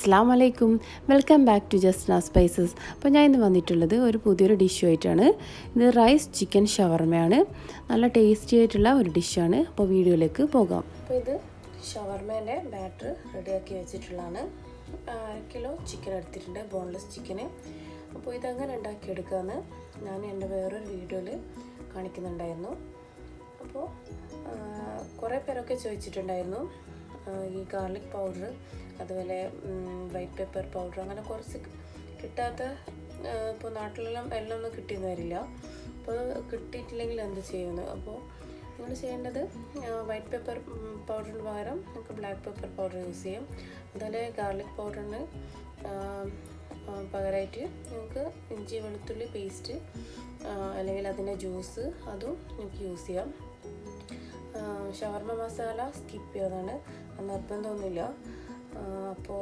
അസ്സലാമു അലൈക്കും, welcome back to just spices. അപ്പോൾ ഞാൻ ഇന്ന് വന്നിട്ടുള്ളത് ഒരു പുതിയൊരു ഡിഷുമായിട്ടാണ്. ഇത് റൈസ് ചിക്കൻ ഷവർമയാണ്. നല്ല ടേസ്റ്റി ആയിട്ടുള്ള ഒരു ഡിഷാണ്. അപ്പോൾ വീഡിയോയിലേക്ക് പോകാം. അപ്പോൾ ഇത് ഷവർമേൻ്റെ ബാറ്റർ റെഡിയാക്കി വെച്ചിട്ടുള്ളതാണ്. 1 കിലോ ചിക്കൻ എടുത്തിട്ടുണ്ട്, ബോൺലെസ് ചിക്കന്. അപ്പോൾ ഇതെങ്ങനെ ഉണ്ടാക്കിയെടുക്കാമെന്ന് ഞാൻ എൻ്റെ വേറൊരു വീഡിയോയിൽ കാണിക്കുന്നുണ്ടായിരുന്നു. അപ്പോൾ കുറേ പേരൊക്കെ ചോദിച്ചിട്ടുണ്ടായിരുന്നു ഈ ഗാർലിക് പൗഡർ, അതുപോലെ വൈറ്റ് പെപ്പർ പൗഡർ, അങ്ങനെ കുറച്ച് കിട്ടാത്ത, ഇപ്പോൾ നാട്ടിലെല്ലാം എല്ലാം ഒന്നും കിട്ടിയെന്ന് വരില്ല. അപ്പോൾ കിട്ടിയിട്ടില്ലെങ്കിൽ എന്ത് ചെയ്യുന്നു? അപ്പോൾ നിങ്ങൾ ചെയ്യേണ്ടത് വൈറ്റ് പെപ്പർ പൗഡറിന് പകരം നിങ്ങൾക്ക് ബ്ലാക്ക് പെപ്പർ പൗഡർ യൂസ് ചെയ്യാം. അതുപോലെ ഗാർലിക് പൗഡറിന് പകരമായിട്ട് നിങ്ങൾക്ക് ഇഞ്ചി വെളുത്തുള്ളി പേസ്റ്റ് അല്ലെങ്കിൽ അതിൻ്റെ ജ്യൂസ് അതും നിങ്ങൾക്ക് യൂസ് ചെയ്യാം. ഷവർമ മസാല സ്കിപ്പ് ചെയ്യാതാണ്, നിർബന്ധമൊന്നുമില്ല. അപ്പോൾ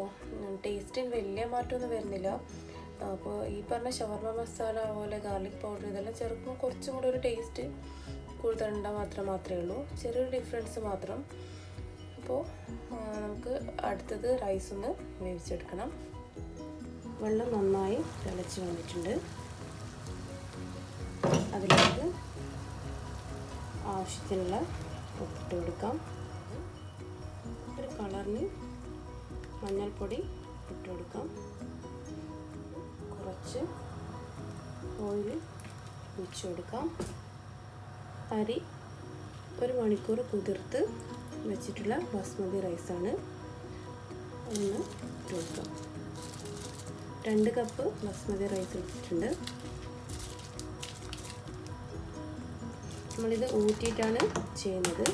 ടേസ്റ്റിന് വലിയ മാറ്റമൊന്നും വരുന്നില്ല. അപ്പോൾ ഈ പറഞ്ഞ ഷവർമ മസാല അതുപോലെ ഗാർലിക് പൗഡർ ഇതെല്ലാം ചേർക്കുമ്പോൾ കുറച്ചും കൂടെ ഒരു ടേസ്റ്റ് കൂടുതലുണ്ടാകാൻ മാത്രമേ ഉള്ളൂ, ചെറിയൊരു ഡിഫറൻസ് മാത്രം. അപ്പോൾ നമുക്ക് അടുത്തത് റൈസ് ഒന്ന് വേവിച്ചെടുക്കണം. വെള്ളം നന്നായി തിളച്ച് വന്നിട്ടുണ്ട്. അതിലേക്ക് ആവശ്യത്തിനുള്ള ഉപ്പിട്ട് കൊടുക്കാം. ഒരു കളറിന് മഞ്ഞൾപ്പൊടി ഇട്ട് കൊടുക്കാം. കുറച്ച് ഓയിൽ ഒഴിച്ച് കൊടുക്കാം. അരി 1 മണിക്കൂർ കുതിർത്ത് വെച്ചിട്ടുള്ള ബാസ്മതി റൈസാണ്, ഒന്ന് ഇട്ട് കൊടുക്കാം. 2 കപ്പ് ബാസ്മതി റൈസ് എടുത്തിട്ടുണ്ട്. നമ്മളിത് ഊറ്റിയിട്ടാണ് ചെയ്യുന്നത്.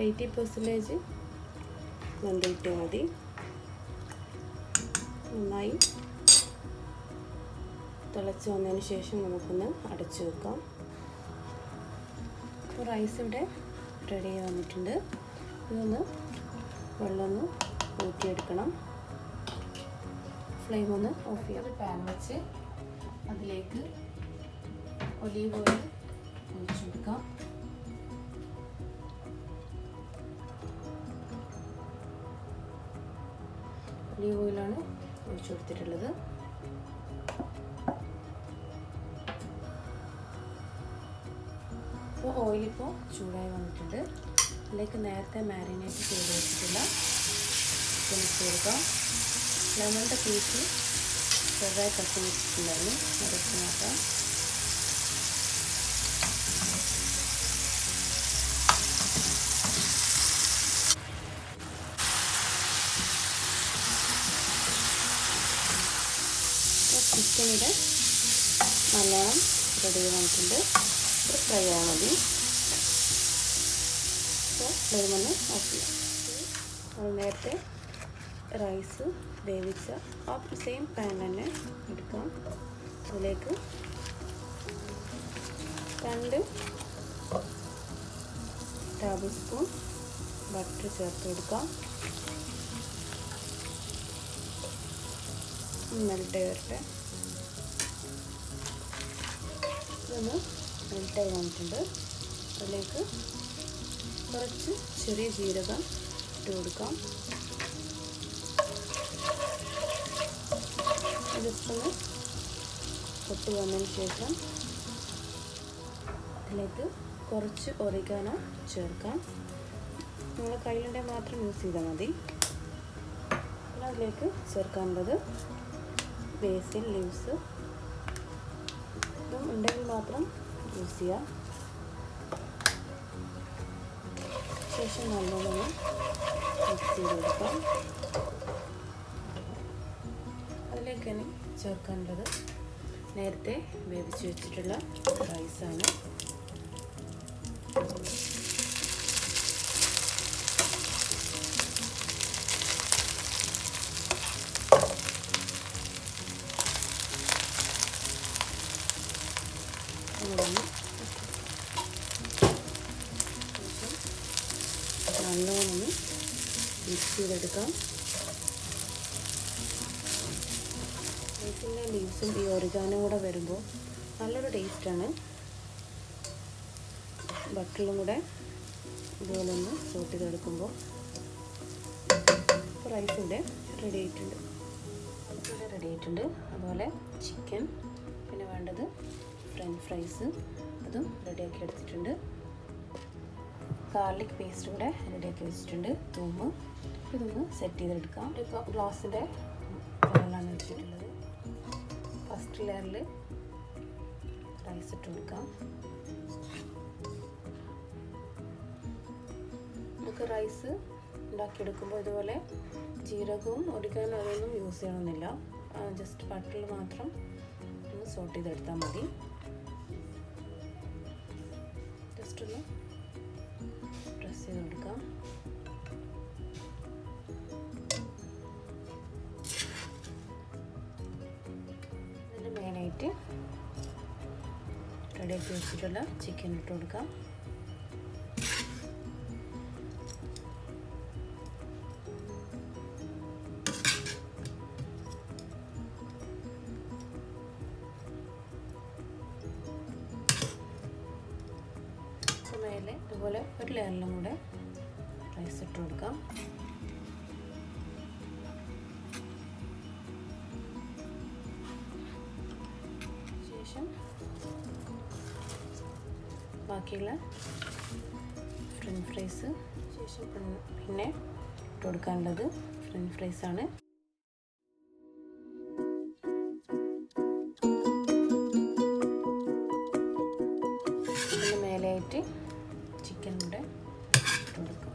80% വെന്തിട്ട് മതി. നന്നായി തിളച്ച് വന്നതിന് ശേഷം നമുക്കൊന്ന് അടച്ചു വെക്കാം. അപ്പോൾ റൈസ് ഇവിടെ റെഡി ആയി വന്നിട്ടുണ്ട്. ഇതൊന്ന് വെള്ളം ഊറ്റിയെടുക്കണം. ഫ്ലെയിം ഒന്ന് ഓഫ് ചെയ്യാം. പാൻ വെച്ച് അതിലേക്ക് ഒലീവ് ഓയിൽ ഒഴിച്ചു കൊടുക്കാം. ഒലീവ് ഓയിലാണ് ഒഴിച്ചു കൊടുത്തിട്ടുള്ളത്. അപ്പോൾ ഓയിലിപ്പോൾ ചൂടായി വന്നിട്ടുണ്ട്. അതിലേക്ക് നേരത്തെ മാരിനേറ്റ് ചെയ്ത് വെച്ചിട്ടുള്ള ചിക്കൻ ഇട്ട് കൊടുക്കാം. ലെമണിൻ്റെ പീസ് ചെറുതായി തട്ടി വെച്ചിട്ടുണ്ടായിരുന്നു, അരച്ച് മാറ്റാം. ചിക്കനിടെ നല്ലോണം റെഡി വന്നിട്ടുണ്ട്. ഒരു ഫ്രൈ ആയാൽ മതി. അപ്പോൾ ഫ്ലെയിം ഒന്ന് ഓഫ് ചെയ്യാം. അത് നേരത്തെ റൈസ് വേവിച്ച ആ സെയിം പാൻ തന്നെ എടുക്കാം. അതിലേക്ക് 2 ടേബിൾ സ്പൂൺ ബട്ടർ ചേർത്ത് കൊടുക്കാം. മെൽറ്റ് വരട്ടെ. ഇതൊന്ന് മെൽറ്റായി വന്നിട്ടുണ്ട്. അതിലേക്ക് കുറച്ച് ചെറിയ ജീരകം ഇട്ട് കൊടുക്കാം. ജസ്റ്റൊന്ന് പൊട്ടി വന്നതിന് ശേഷം അതിലേക്ക് കുറച്ച് ഒറിഗാനോ ചേർക്കാം. നിങ്ങളുടെ കയ്യിലുണ്ടെങ്കിൽ മാത്രം യൂസ് ചെയ്താൽ മതി. പിന്നെ അതിലേക്ക് ചേർക്കാനുള്ളത് ബേസിൽ ലീവ്സ്, ഇതും ഉണ്ടെങ്കിൽ മാത്രം യൂസ് ചെയ്യാം. ശേഷം നല്ലോണം മിക്സ് ചെയ്ത് കൊടുക്കാം. അതിലേക്ക് തന്നെ ചേർക്കാനുള്ളത് നേരത്തെ വേവിച്ച് വെച്ചിട്ടുള്ള റൈസാണ്. നല്ലോണം മിക്സ് ചെയ്തെടുക്കാം. റൈസിൻ്റെ ലീവ്സും ഈ ഒറിഗാനോ കൂടെ വരുമ്പോൾ നല്ലൊരു ടേസ്റ്റാണ്. ബട്ടറിലും കൂടെ ഇതുപോലെ ഒന്ന് സോട്ട് ചെയ്തെടുക്കുമ്പോൾ റൈസ് ഇവിടെ റെഡി ആയിട്ടുണ്ട്. അതുപോലെ ചിക്കൻ, പിന്നെ വേണ്ടത് ഫ്രഞ്ച് ഫ്രൈസ്, അതും റെഡിയാക്കി എടുത്തിട്ടുണ്ട്. ഗാർലിക് പേസ്റ്റ് കൂടെ റെഡിയാക്കി വെച്ചിട്ടുണ്ട്. തൂമ്പ് ഇതൊന്ന് സെറ്റ് ചെയ്തെടുക്കാം. ഒരു ഗ്ലാസിൻ്റെ വെള്ളമാണ് വെച്ചിട്ടുള്ളത്. ഫസ്റ്റ് ലെയറിൽ റൈസ് ഇട്ട് കൊടുക്കാം. നമുക്ക് റൈസ് ഉണ്ടാക്കിയെടുക്കുമ്പോൾ ഇതുപോലെ ജീരകവും ഒരിക്കലും അതൊന്നും യൂസ് ചെയ്യണമെന്നില്ല. ജസ്റ്റ് ബട്ടറിൽ മാത്രം ഒന്ന് സോട്ട് ചെയ്തെടുത്താൽ മതി. ജസ്റ്റ് ഒന്ന് പ്രസ് ചെയ്ത് കൊടുക്കാം. അതിന് മെയിനായിട്ട് റെഡിയാക്കി വെച്ചിട്ടുള്ള ചിക്കൻ ഇട്ട് കൊടുക്കാം. മേലെ ഇതുപോലെ ഒരു ലെയറിലും കൂടെ റൈസ് ഇട്ട് കൊടുക്കാം. ശേഷം ബാക്കിയുള്ള ഫ്രഞ്ച് ഫ്രൈസ് ശേഷം പിന്നെ ഇട്ട് കൊടുക്കാനുള്ളത് ഫ്രഞ്ച് ഫ്രൈസാണ്. അതിന് മേലെയായിട്ട് ചിക്കൻ കൂടെ ഇട്ട് കൊടുക്കാം.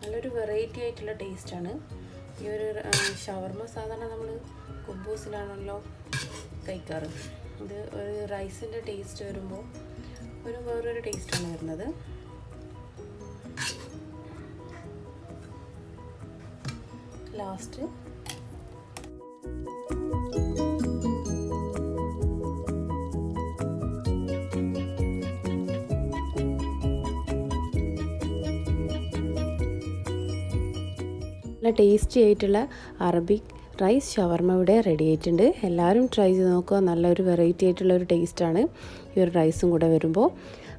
നല്ലൊരു വെറൈറ്റി ആയിട്ടുള്ള ടേസ്റ്റാണ് ഈ ഒരു ഷവർമ. സാധാരണ നമ്മൾ കുബൂസിലാണല്ലോ കഴിക്കാറ്. ഇത് ഒരു റൈസിൻ്റെ ടേസ്റ്റ് വരുമ്പോൾ വേറൊരു ടേസ്റ്റാണ് വരുന്നത്. ലാസ്റ്റ് നല്ല ടേസ്റ്റി ആയിട്ടുള്ള അറബിക് റൈസ് ഷവർമ ഇവിടെ റെഡി ആയിട്ടുണ്ട്. എല്ലാവരും ട്രൈ ചെയ്ത് നോക്കുക. നല്ലൊരു വെറൈറ്റി ആയിട്ടുള്ള ഒരു ടേസ്റ്റാണ് ഈ ഒരു റൈസും കൂടെ വരുമ്പോൾ.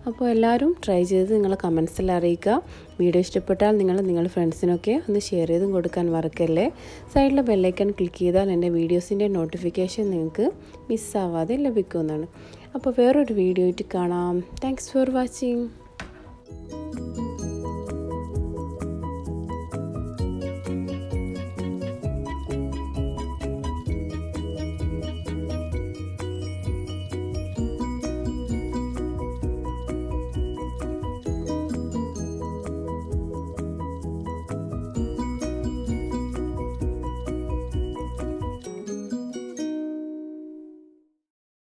അപ്പോൾ എല്ലാവരും ട്രൈ ചെയ്ത് നിങ്ങളെ കമൻസിൽ അറിയിക്കുക. വീഡിയോ ഇഷ്ടപ്പെട്ടാൽ നിങ്ങളുടെ ഫ്രണ്ട്സിനൊക്കെ ഒന്ന് ഷെയർ ചെയ്തും കൊടുക്കാൻ മറക്കല്ലേ. സൈഡിലെ ബെല്ലൈക്കൺ ക്ലിക്ക് ചെയ്താൽ എൻ്റെ വീഡിയോസിൻ്റെ നോട്ടിഫിക്കേഷൻ നിങ്ങൾക്ക് മിസ്സാവാതെ ലഭിക്കുന്നതാണ്. അപ്പോൾ വേറൊരു വീഡിയോ ആയിട്ട് കാണാം. Thanks for watching.